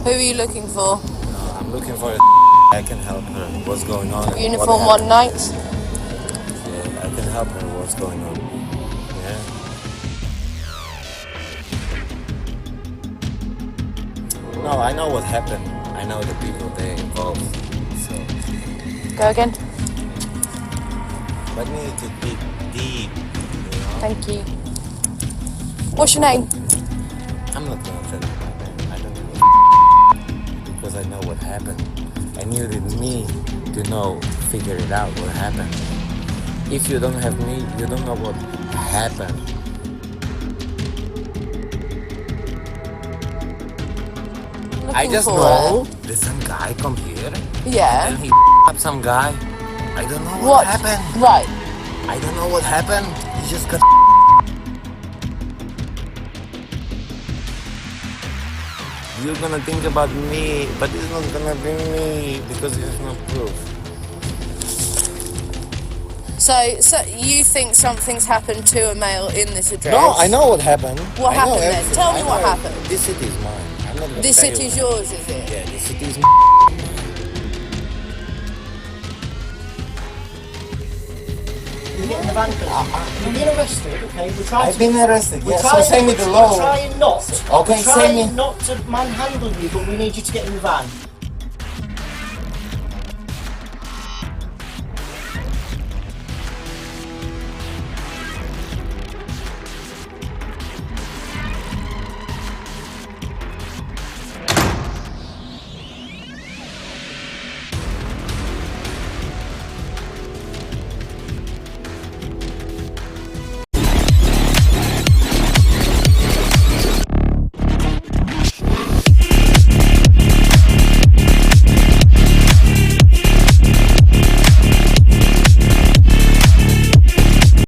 Who are you looking for? I'm looking for a I can help her. What's going on? Uniform one night? Yeah, I can help her. What's going on? Yeah. No, I know what happened. I know the people they involved. So. Go again. But need to dig deep. You know? Thank you. What's your name? I'm not gonna tell you my name. I don't know because I know what happened. And you need me to know, figure it out what happened. If you don't have me, you don't know what happened. I just know there's some guy come here. Yeah. And he up some guy. I don't know what happened. Right. I don't know what happened. He just got. You're gonna think about me, but it's not gonna be me because there's no proof. So you think something's happened to a male in this address? No, I know what happened. What happened then? Tell me what happened. This city is mine. I'm not gonna This tell city's you. yours, is it? Yeah, this city is You've been in the van. You've been arrested, okay? I've been arrested, yes. So send me the law. We're trying not. Okay, we're send me. trying not to manhandle you, but we need you to get in the van.